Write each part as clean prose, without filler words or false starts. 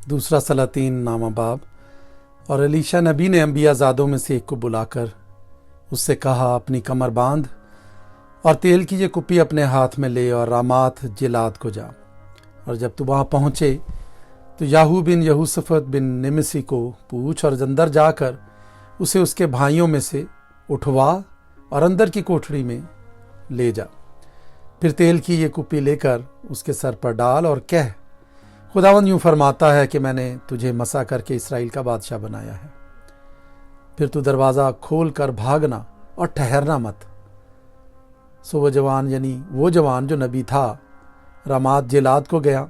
دوسرا سلاطین نامہ باب۔ اور الیشا نبی نے انبیاء زادوں میں سے ایک کو بلا کر اس سے کہا، اپنی کمر باندھ اور تیل کی یہ کپی اپنے ہاتھ میں لے اور رامات جلاد کو جا، اور جب تو وہاں پہنچے تو یاہو بن یہوشافط بن نمسی کو پوچھ اور اندر جا کر اسے اس کے بھائیوں میں سے اٹھوا اور اندر کی کوٹھڑی میں لے جا، پھر تیل کی یہ کپی لے کر اس کے سر پر ڈال اور کہہ، خداوند یوں فرماتا ہے کہ میں نے تجھے مسا کر کے اسرائیل کا بادشاہ بنایا ہے، پھر تو دروازہ کھول کر بھاگنا اور ٹھہرنا مت۔ سو وہ جوان جو نبی تھا رامات جلاد کو گیا،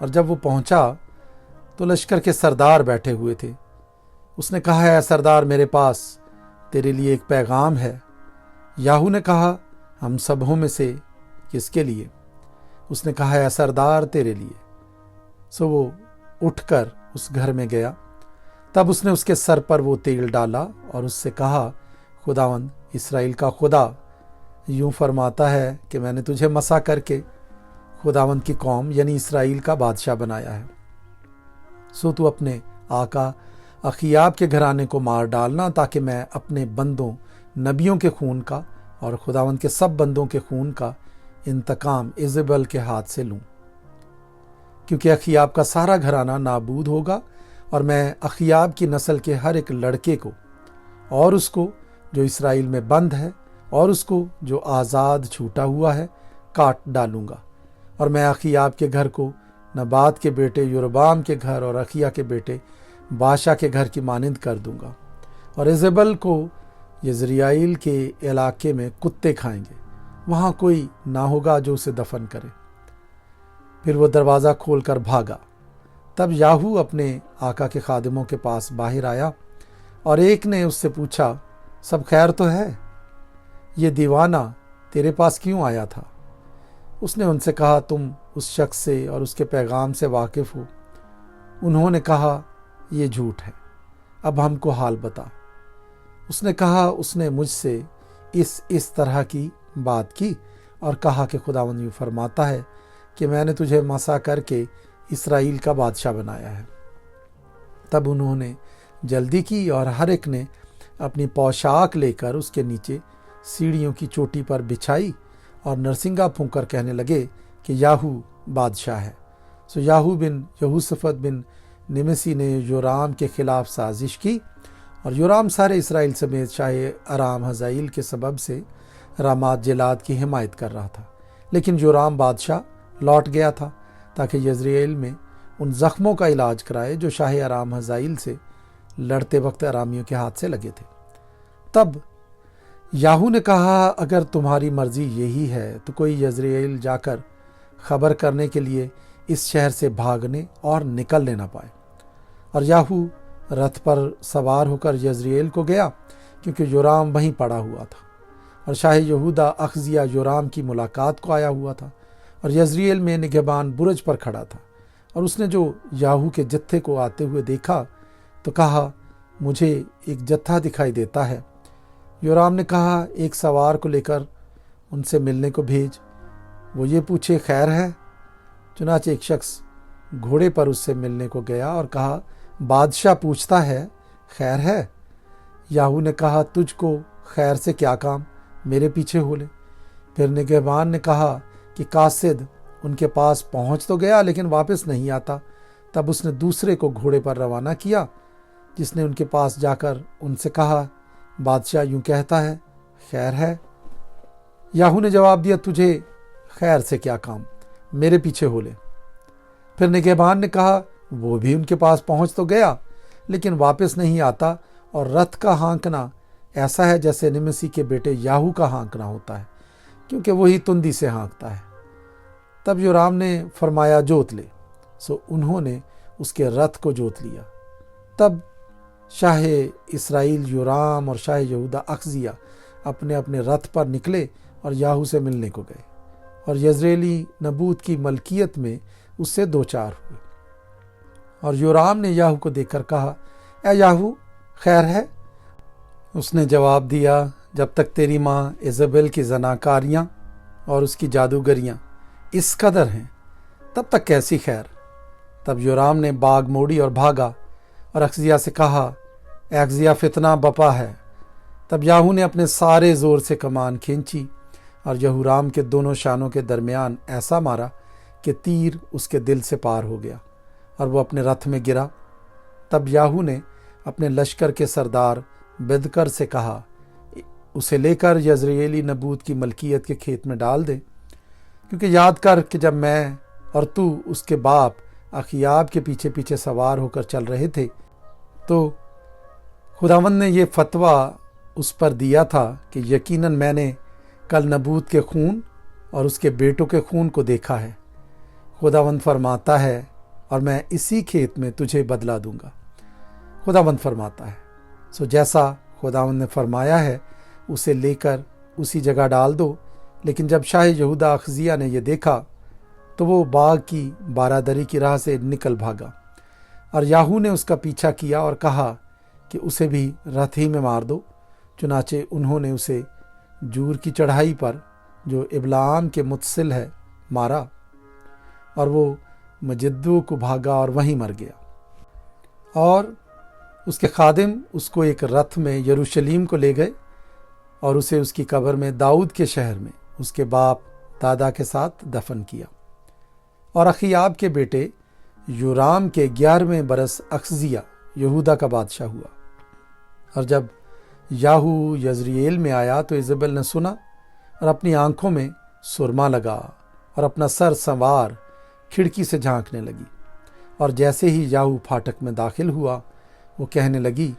اور جب وہ پہنچا تو لشکر کے سردار بیٹھے ہوئے تھے۔ اس نے کہا، اے سردار، میرے پاس تیرے لیے ایک پیغام ہے۔ یاہو نے کہا، ہم سبوں میں سے کس کے لیے؟ اس نے کہا، اے سردار، تیرے لیے۔ سو وہ اٹھ کر اس گھر میں گیا، تب اس نے اس کے سر پر وہ تیل ڈالا اور اس سے کہا، خداوند اسرائیل کا خدا یوں فرماتا ہے کہ میں نے تجھے مسا کر کے خداوند کی قوم یعنی اسرائیل کا بادشاہ بنایا ہے، سو تو اپنے آقا اخیاب کے گھرانے کو مار ڈالنا، تاکہ میں اپنے بندوں نبیوں کے خون کا اور خداوند کے سب بندوں کے خون کا انتقام ایزبل کے ہاتھ سے لوں، کیونکہ اخیاب کا سارا گھرانہ نابود ہوگا، اور میں اخیاب کی نسل کے ہر ایک لڑکے کو، اور اس کو جو اسرائیل میں بند ہے اور اس کو جو آزاد چھوٹا ہوا ہے، کاٹ ڈالوں گا، اور میں اخیاب کے گھر کو نبات کے بیٹے یربعام کے گھر اور اخیا کے بیٹے بادشاہ کے گھر کی مانند کر دوں گا، اور ایزبل کو یزریائیل کے علاقے میں کتے کھائیں گے، وہاں کوئی نہ ہوگا جو اسے دفن کرے۔ پھر وہ دروازہ کھول کر بھاگا۔ تب یاہو اپنے آقا کے خادموں کے پاس باہر آیا، اور ایک نے اس سے پوچھا، سب خیر تو ہے؟ یہ دیوانہ تیرے پاس کیوں آیا تھا؟ اس نے ان سے کہا، تم اس شخص سے اور اس کے پیغام سے واقف ہو۔ انہوں نے کہا، یہ جھوٹ ہے، اب ہم کو حال بتا۔ اس نے کہا، اس نے مجھ سے اس طرح کی بات کی اور کہا کہ خداوند یوں فرماتا ہے کہ میں نے تجھے مسا کر کے اسرائیل کا بادشاہ بنایا ہے۔ تب انہوں نے جلدی کی، اور ہر ایک نے اپنی پوشاک لے کر اس کے نیچے سیڑھیوں کی چوٹی پر بچھائی، اور نرسنگا پھونک کر کہنے لگے کہ یاہو بادشاہ ہے۔ سو یاہو بن یہوشافط بن نمسی نے یورام کے خلاف سازش کی، اور یورام سارے اسرائیل سمیت شاہ ارام حزائیل کے سبب سے رامات جلاد کی حمایت کر رہا تھا، لیکن یورام بادشاہ لوٹ گیا تھا تاکہ یزریل میں ان زخموں کا علاج کرائے جو شاہ ارام حزائیل سے لڑتے وقت ارامیوں کے ہاتھ سے لگے تھے۔ تب یاہو نے کہا، اگر تمہاری مرضی یہی ہے تو کوئی یزریل جا کر خبر کرنے کے لیے اس شہر سے بھاگنے اور نکلنے نہ پائے۔ اور یاہو رتھ پر سوار ہو کر یزریل کو گیا، کیونکہ یورام وہیں پڑا ہوا تھا، اور شاہ یہودا اخزیہ یورام کی ملاقات کو آیا ہوا تھا، اور یزریل میں نگہبان برج پر کھڑا تھا۔ اور اس نے جو یاہو کے جتھے کو آتے ہوئے دیکھا تو کہا، مجھے ایک جتھا دکھائی دیتا ہے۔ یورام نے کہا، ایک سوار کو لے کر ان سے ملنے کو بھیج، وہ یہ پوچھے خیر ہے۔ چنانچہ ایک شخص گھوڑے پر اس سے ملنے کو گیا اور کہا، بادشاہ پوچھتا ہے خیر ہے؟ یاہو نے کہا، تجھ کو خیر سے کیا کام، میرے پیچھے ہو لے۔ پھر نگہبان نے کہا کہ قاصد ان کے پاس پہنچ تو گیا لیکن واپس نہیں آتا۔ تب اس نے دوسرے کو گھوڑے پر روانہ کیا، جس نے ان کے پاس جا کر ان سے کہا، بادشاہ یوں کہتا ہے خیر ہے؟ یاہو نے جواب دیا، تجھے خیر سے کیا کام، میرے پیچھے ہو لے۔ پھر نگہبان نے کہا، وہ بھی ان کے پاس پہنچ تو گیا لیکن واپس نہیں آتا، اور رتھ کا ہانکنا ایسا ہے جیسے نمسی کے بیٹے یاہو کا ہانکنا ہوتا ہے، کیونکہ وہی تندی سے ہانکتا ہے۔ تب یورام نے فرمایا، جوت لے۔ سو انہوں نے اس کے رتھ کو جوت لیا۔ تب شاہ اسرائیل یورام اور شاہ یہودا اخزیہ اپنے اپنے رتھ پر نکلے اور یاہو سے ملنے کو گئے، اور یزریلی نبوت کی ملکیت میں اس سے دو چار ہوئے۔ اور یورام نے یاہو کو دیکھ کر کہا، اے یاہو خیر ہے؟ اس نے جواب دیا، جب تک تیری ماں ایزبل کی زناکاریاں اور اس کی جادوگریاں اس قدر ہیں تب تک کیسی خیر؟ तब योराम ने बाग मोड़ी और भागा और अखजिया से कहा, ए अखजिया, फितना बपा है। तब याहू ने अपने सारे जोर से कमान खींची और यहूराम के दोनों शानों के दरमियान ऐसा मारा कि तीर उसके दिल से पार हो गया और वो अपने रथ में गिरा। तब याहू ने अपने लश्कर के सरदार बिदकर से कहा, उसे लेकर यजरेली नबूत की मलकियत के खेत में डाल दे, क्योंकि याद कर कि जब मैं और तू उसके बाप अखियाब के पीछे पीछे सवार होकर चल रहे थे तो खुदावंद ने ये फतवा उस पर दिया था कि यकीनन मैंने कल नबूत के खून और उसके बेटों के खून को देखा है। खुदावंद फरमाता है और मैं इसी खेत में तुझे बदला दूंगा। खुदावंद फरमाता है, सो जैसा खुदावंद ने फरमाया है उसे लेकर उसी जगह डाल दो। लेकिन जब शाह यहूदा अखजिया ने यह देखा तो वो बाग की बारादरी की राह से निकल भागा और याहू ने उसका पीछा किया और कहा कि उसे भी रथ ही में मार दो। चुनाचे उन्होंने उसे जूर की चढ़ाई पर जो इब्लाम के मुतसिल है मारा और वो मजिद्दू को भागा और वहीं मर गया। और उसके खादिम उसको एक रथ में यरूशलेम को ले गए और उसे उसकी कब्र में दाऊद के शहर में उसके बाप दादा के साथ दफन किया। और अखियाब के बेटे योराम के 11वें बरस अखजिया यहूदा का बादशाह हुआ। और जब याहू यजरिएल में आया तो इज़बेल ने सुना और अपनी आंखों में सुरमा लगा और अपना सर संवार खिड़की से झांकने लगी। और जैसे ही याहू फाटक में दाखिल हुआ वो कहने लगी,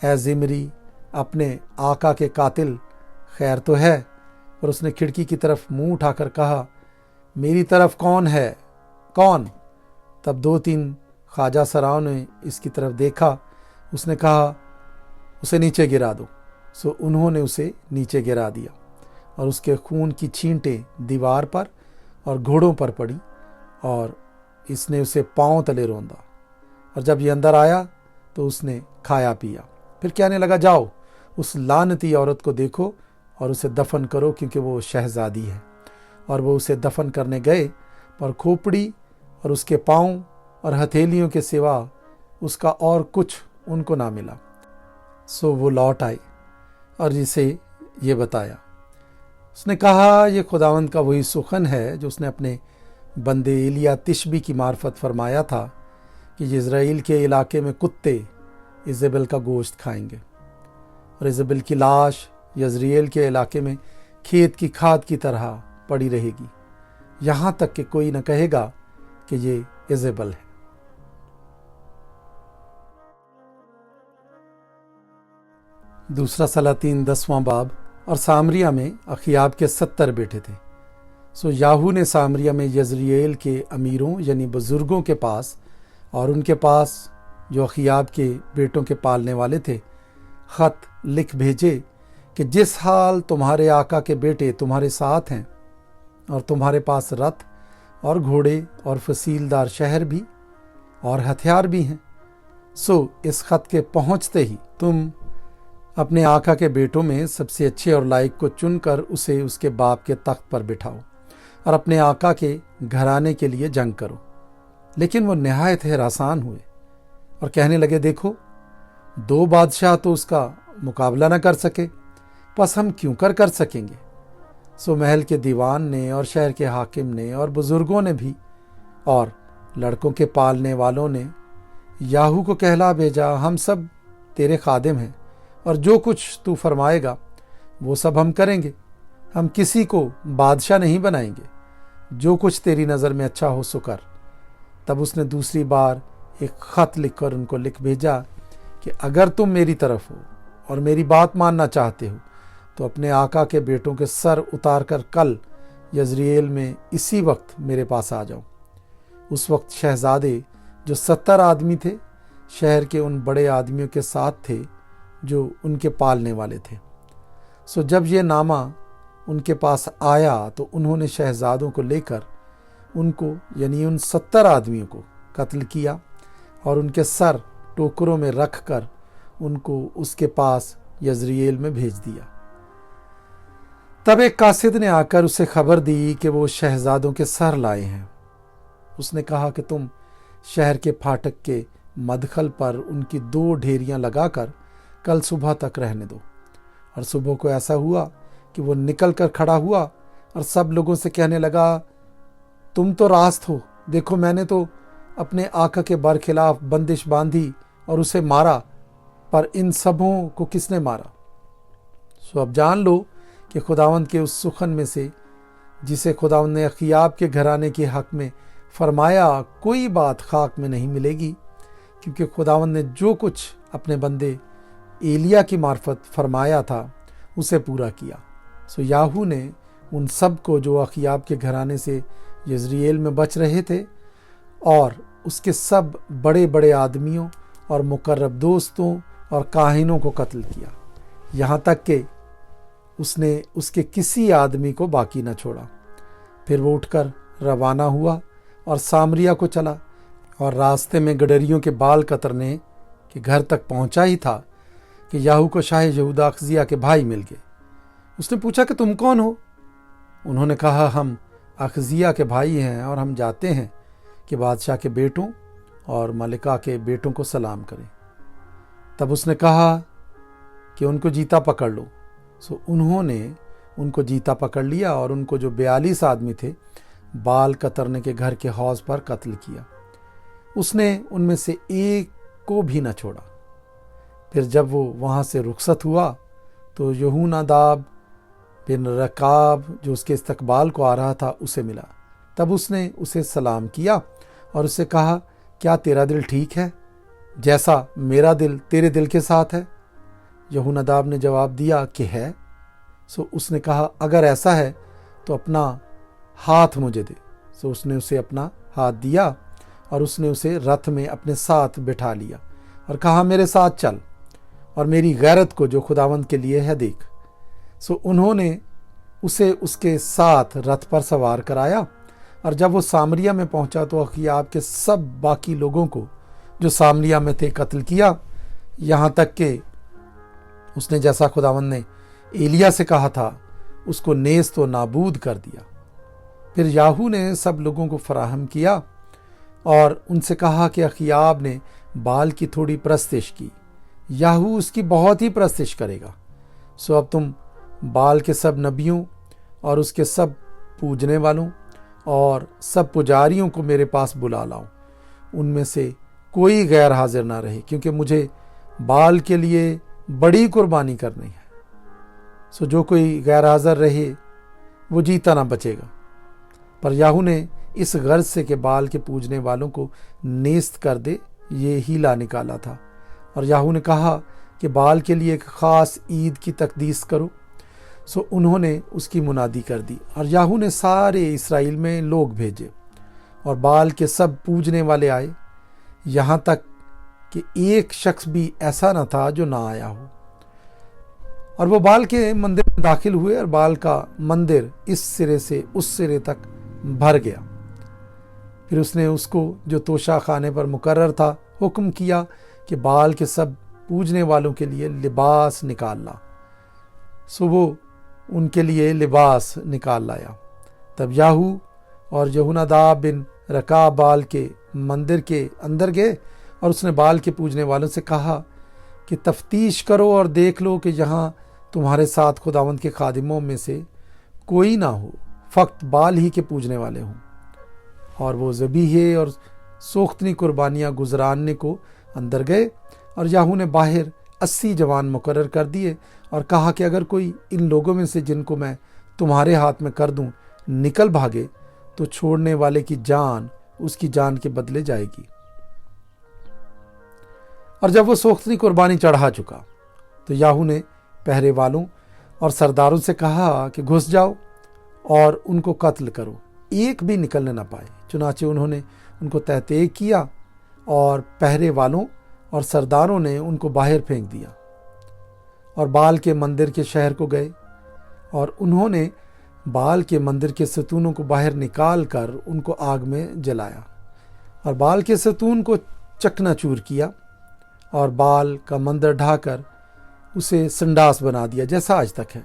ऐ जिमरी, अपने आका के कातिल, खैर तो है? और उसने खिड़की की तरफ मुंह उठाकर कहा, मेरी तरफ कौन है, कौन? तब 2-3 ख्वाजा सराओं ने इसकी तरफ देखा। उसने कहा, उसे नीचे गिरा दो। सो उन्होंने उसे नीचे गिरा दिया और उसके खून की छींटें दीवार पर और घोड़ों पर पड़ी और इसने उसे पांव तले रौंदा। और जब ये अंदर आया तो उसने खाया पिया। फिर कहने लगा, जाओ उस लानती औरत को देखो और उसे दफन करो, क्योंकि वो शहजादी है। और वो उसे दफन करने गए, पर खोपड़ी और उसके पांव और हथेलियों के सिवा उसका और कुछ उनको ना मिला। सो वो लौट आए और जिसे ये बताया। उसने कहा, ये खुदावंद का वही सुखन है जो उसने अपने बंदे एलिया तिशबी की मार्फत फरमाया था कि इज़राइल के इलाके में कुत्ते इज़बेल का गोश्त खाएंगे और इज़बेल की लाश यजरिएल के इलाके में खेत की खाद की तरह पड़ी रहेगी, यहाँ तक कि कोई न कहेगा कि ये इज़बेल है। दूसरा सलातीन 10वां बाब। और सामरिया में अखियाब के 70 बेटे थे। सो याहू ने सामरिया में यजरिएल के अमीरों यानी बुजुर्गों के पास और उनके पास जो अखियाब के बेटों के पालने वाले थे खत लिख भेजे कि जिस हाल तुम्हारे आका के बेटे तुम्हारे साथ हैं और तुम्हारे पास रथ और घोड़े और फसीलदार शहर भी और हथियार भी हैं, सो इस खत के पहुंचते ही तुम अपने आका के बेटों में सबसे अच्छे और लायक को चुनकर उसे उसके बाप के तख्त पर बिठाओ और अपने आका के घराने के लिए जंग करो। लेकिन वो निहायत हैरान हुए और कहने लगे, देखो 2 बादशाह तो उसका मुकाबला न कर सके, बस हम क्यों कर सकेंगे। सो महल के दीवान ने और शहर के हाकिम ने और बुजुर्गों ने भी और लड़कों के पालने वालों ने याहू को कहला भेजा, हम सब तेरे खादिम हैं और जो कुछ तू फरमाएगा वो सब हम करेंगे। हम किसी को बादशाह नहीं बनाएंगे, जो कुछ तेरी नज़र में अच्छा हो सो कर। तब उसने दूसरी बार एक ख़त लिखकर उनको लिख भेजा कि अगर तुम मेरी तरफ हो और मेरी बात मानना चाहते हो तो अपने आका के बेटों के सर उतार कर कल यजरिएल में इसी वक्त मेरे पास आ जाओ। उस वक्त शहजादे जो 70 आदमी थे शहर के उन बड़े आदमियों के साथ थे जो उनके पालने वाले थे। सो जब ये नामा उनके पास आया तो उन्होंने शहजादों को लेकर उनको यानी उन 70 आदमियों को कत्ल किया और उनके सर टोकरों में रख कर उनको उसके पास यजरिएल में भेज दिया। तब एक कासिद ने आकर उसे खबर दी कि वो शहजादों के सर लाए हैं। उसने कहा कि तुम शहर के फाटक के मदखल पर उनकी 2 ढेरियां लगाकर कल सुबह तक रहने दो। और सुबह को ऐसा हुआ कि वो निकल कर खड़ा हुआ और सब लोगों से कहने लगा, तुम तो रास्त हो, देखो मैंने तो अपने आका के बरखिलाफ बंदिश बांधी और उसे मारा, पर इन सबों को किसने मारा? सो अब जान लो कि खुदावंद के उस सुखन में से जिसे खुदावंद ने अखियाब के घराने के हक में फरमाया, कोई बात खाक में नहीं मिलेगी, क्योंकि खुदावंद ने जो कुछ अपने बंदे एलिया की मार्फत फरमाया था उसे पूरा किया। सो याहू ने उन सब को जो अखियाब के घराने से यज़रिएल में बच रहे थे और उसके सब बड़े बड़े आदमियों और मुकर्रब दोस्तों और काहिनों को कत्ल किया, यहाँ तक कि उसने उसके किसी आदमी को बाकी न छोड़ा। फिर वो उठकर रवाना हुआ और सामरिया को चला और रास्ते में गडरियों के बाल कतरने के घर तक पहुंचा ही था कि याहू को शाह यहूदा अखजिया के भाई मिल गए। उसने पूछा कि तुम कौन हो? उन्होंने कहा, हम अखजिया के भाई हैं और हम जाते हैं कि बादशाह के बेटों और मलिका के बेटों को सलाम करें। तब उसने कहा कि उनको जीता पकड़ लो। सो उन्होंने उनको जीता पकड़ लिया और उनको जो 42 आदमी थे बाल कतरने के घर के हौज पर कत्ल किया। उसने उनमें से एक को भी न छोड़ा। फिर जब वो वहाँ से रुखसत हुआ तो यहूनादाब बिन रकाब जो उसके इस्तकबाल को आ रहा था उसे मिला। तब उसने उसे सलाम किया और उससे कहा, क्या तेरा दिल ठीक है जैसा मेरा दिल तेरे दिल के साथ है? यहूनादाब ने जवाब दिया कि है। सो उसने कहा, अगर ऐसा है तो अपना हाथ मुझे दे। सो उसने उसे अपना हाथ दिया और उसने उसे रथ में अपने साथ बिठा लिया और कहा, मेरे साथ चल और मेरी गैरत को जो खुदावंद के लिए है देख। सो उन्होंने उसे उसके साथ रथ पर सवार कराया और जब वो सामरिया में पहुंचा तो अखियाब के सब बाकी लोगों को जो सामरिया में थे कत्ल किया, यहाँ तक कि उसने जैसा खुदावंद ने एलिया से कहा था उसको नेस्त व नाबूद कर दिया। फिर याहू ने सब लोगों को फराहम किया और उनसे कहा कि अखियाब ने बाल की थोड़ी प्रस्तिश की, याहू उसकी बहुत ही प्रस्तिश करेगा। सो अब तुम बाल के सब नबियों और उसके सब पूजने वालों और सब पुजारियों को मेरे पास बुला लाओ, उनमें से कोई गैर हाजिर ना रहे, क्योंकि मुझे बाल के लिए बड़ी कुर्बानी करनी है। सो जो कोई गैर हाजिर रहे वो जीता ना बचेगा। पर याहू ने इस गर्ज से कि बाल के पूजने वालों को नेस्त कर दे ये हीला निकाला था। और याहू ने कहा कि बाल के लिए एक ख़ास ईद की तकदीस करो। सो उन्होंने उसकी मुनादी कर दी और याहू ने सारे इसराइल में लोग भेजे और बाल के सब पूजने वाले आए, यहाँ तक कि एक शख्स भी ऐसा न था जो ना आया हो। और वो बाल के मंदिर में दाखिल हुए और बाल का मंदिर इस सिरे से उस सिरे तक भर गया। फिर उसने उसको जो तोशा खाने पर मुकर्रर था हुक्म किया कि बाल के सब पूजने वालों के लिए लिबास निकाल ला। सो वो उनके लिए लिबास निकाल लाया। तब याहू और यहूनादाब बिन रकाब बाल के मंदिर के अंदर गए और उसने बाल के पूजने वालों से कहा कि तफ्तीश करो और देख लो कि यहाँ तुम्हारे साथ खुदावंद के खादिमों में से कोई ना हो, फक्त बाल ही के पूजने वाले हों। और वो ज़बीहे और सोख्तनी कुर्बानियाँ गुजरानने को अंदर गए और याहू ने बाहर 80 जवान मुकर्रर कर दिए और कहा कि अगर कोई इन लोगों में से जिनको मैं तुम्हारे हाथ में कर दूं निकल भागे तो छोड़ने वाले की जान उसकी जान के बदले जाएगी। और जब वो सोख्तनी कुर्बानी चढ़ा चुका तो याहू ने पहरे वालों और सरदारों से कहा कि घुस जाओ और उनको कत्ल करो, एक भी निकलने ना पाए। चुनाचे उन्होंने उनको तहतेक किया और पहरे वालों और सरदारों ने उनको बाहर फेंक दिया और बाल के मंदिर के शहर को गए और उन्होंने बाल के मंदिर के सतूनों को बाहर निकाल कर उनको आग में जलाया और बाल के सतून को चकनाचूर किया और बाल का मंदिर ढाकर उसे संडास बना दिया जैसा आज तक है।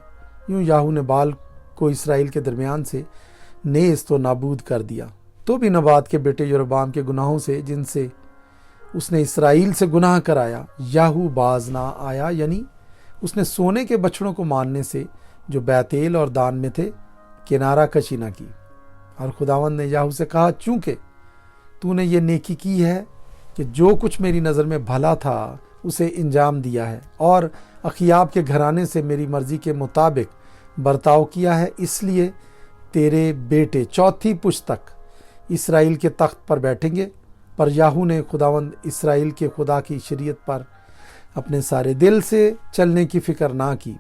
यूं याहू ने बाल को इसराइल के दरमियान से नेस्त व नाबूद कर दिया تو بھی نبات کے بیٹے یربعام کے گناہوں سے جن سے اس نے اسرائیل سے گناہ کرایا یاہو باز نہ آیا، یعنی اس نے سونے کے بچڑوں کو ماننے سے جو بیتیل اور دان میں تھے کنارہ کشی نہ کی۔ اور خداوند نے یاہو سے کہا چونکہ تو نے یہ نیکی کی ہے کہ جو کچھ میری نظر میں بھلا تھا اسے انجام دیا ہے اور اخیاب کے گھرانے سے میری مرضی کے مطابق برتاؤ کیا ہے، اس لیے تیرے بیٹے چوتھی پشت تک اسرائیل کے تخت پر بیٹھیں گے۔ پر یاہو نے خداوند اسرائیل کے خدا کی شریعت پر اپنے سارے دل سے چلنے کی فکر نہ کی،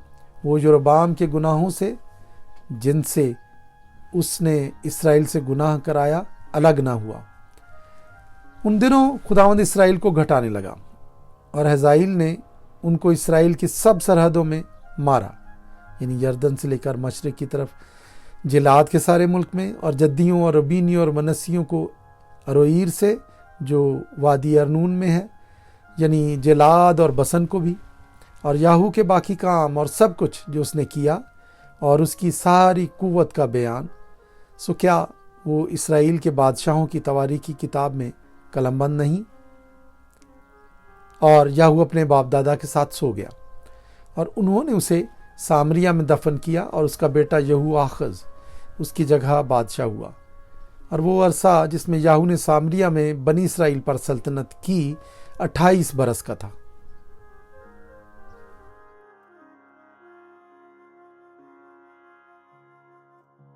وہ یربعام کے گناہوں سے جن سے اس نے اسرائیل سے گناہ کرایا الگ نہ ہوا۔ ان دنوں خداوند اسرائیل کو گھٹانے لگا اور حزائیل نے ان کو اسرائیل کی سب سرحدوں میں مارا، یعنی یردن سے لے کر مشرق کی طرف جلاد کے سارے ملک میں، اور جدیوں اور ربینیوں اور منسیوں کو اروئیر سے جو وادی ارنون میں ہے، یعنی جلاد اور بسن کو بھی، اور یاہو کے باقی کام اور سب کچھ جو اس نے کیا اور اس کی ساری قوت کا بیان، سو کیا وہ اسرائیل کے بادشاہوں کی تواریخ کی کتاب میں قلم بند نہیں؟ اور یاہو اپنے باپ دادا کے ساتھ سو گیا اور انہوں نے اسے سامریہ میں دفن کیا، اور اس کا بیٹا یہو آخز اس کی جگہ بادشاہ ہوا۔ اور وہ عرصہ جس میں یاہو نے سامریہ میں بنی اسرائیل پر سلطنت کی 28 برس کا تھا۔